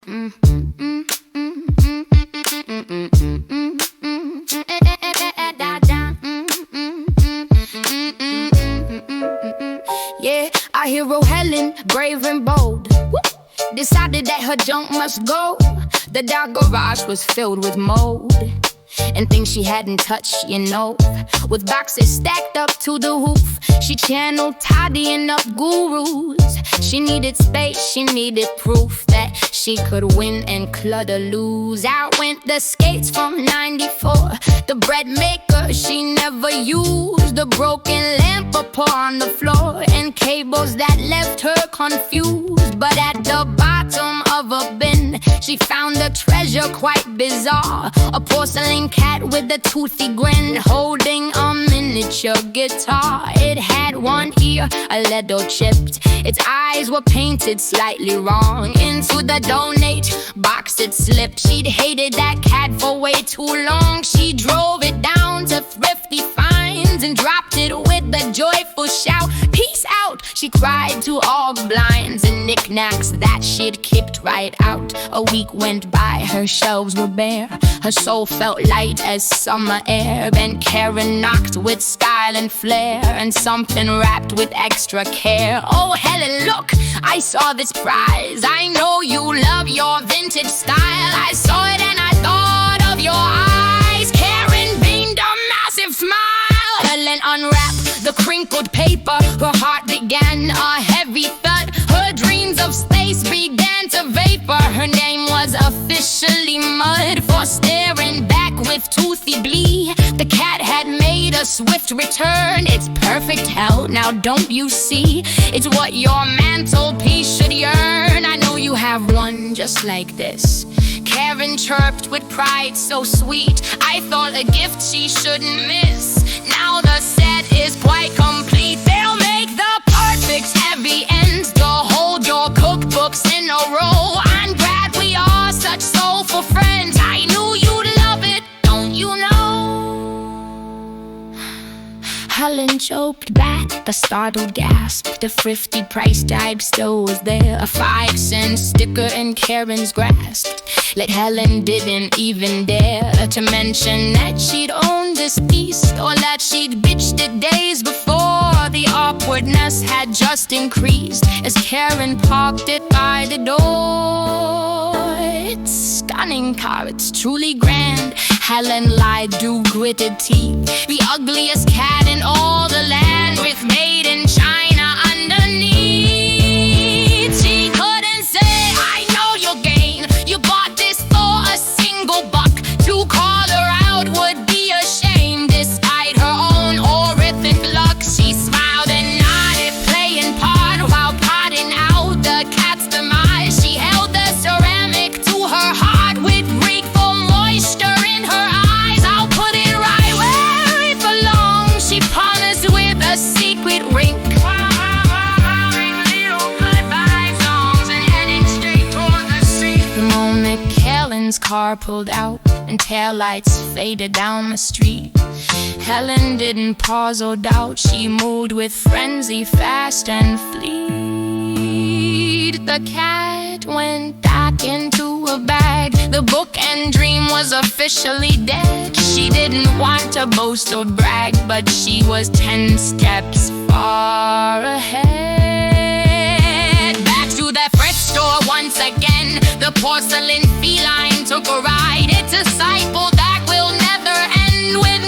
Yeah, our hero Helen, brave and bold, decided that her junk must go. The dark garage was filled with mold and things she hadn't touched, with boxes stacked up to the roof. She channeled tidying up gurus. She needed space, she needed proof that she could win and clutter lose. Out went the skates from '94, the bread maker she never used, the broken lamp upon on the floor, and cables that left her confused. But at the bottom of a bin, she found a treasure quite bizarre, a porcelain cat with a toothy grin, holding a miniature guitar. It had one ear a little chipped, its eyes were painted slightly wrong. Into the donate box it slipped. She'd hated that cat for way too long. She drove it down to Thrifty Finds and dropped it with a joyful shout. Peace out, she cried to all the blinds and knickknacks that she'd kicked right out. A week went by, her shelves were bare, her soul felt light as summer air. And Karen knocked with style and flair, and something wrapped with extra care. Oh Helen, look, I saw this prize. I know you love your vintage style. I saw it and I thought of your eyes. Karen beamed a massive smile. Helen unwrapped the crinkled paper, her heart began a heavy thud. Her dreams of space began to vapor. Her name was officially mud for staring back with toothy glee. The cat had made a swift return. It's perfect hell, now don't you see? It's what your mantelpiece should yearn. I know you have one just like this. Karen chirped with pride so sweet, I thought a gift she shouldn't miss. Now the set is quite complete. They'll make the perfect heavy ends to hold your cookbooks in a row. I'm glad we are such soulful friends. I knew you'd love it, don't you know? Helen choked back a startled gasp. The thrifty price tag still was there, a 5-cent sticker in Karen's grasp. Let Helen didn't even dare to mention that she'd owned this piece, or that she'd bitched it days before. The awkwardness had just increased as Karen parked it by the door. It's stunning car, it's truly grand, Helen lied through gritted teeth. The ugliest cat in all the land, with made in China underneath. She couldn't say, I know your gain. You bought this for a single buck. To call her out would be a shame. Despite her own horrific luck, she smiled and nodded, playing part while potting out the cat's demise. She held the ceramic to her heart with grateful moisture in her eyes. I'll put it right where it belongs, she promised with a secret wink. The moment Helen's car pulled out and taillights faded down the street, Helen didn't pause or doubt. She moved with frenzy, fast and fleet. The cat went back into a bag. The book and dream was officially dead. She didn't want to boast or brag, but she was 10 steps far ahead. Back to the thrift store once again, the porcelain feline took a ride. It's a cycle that will never end. With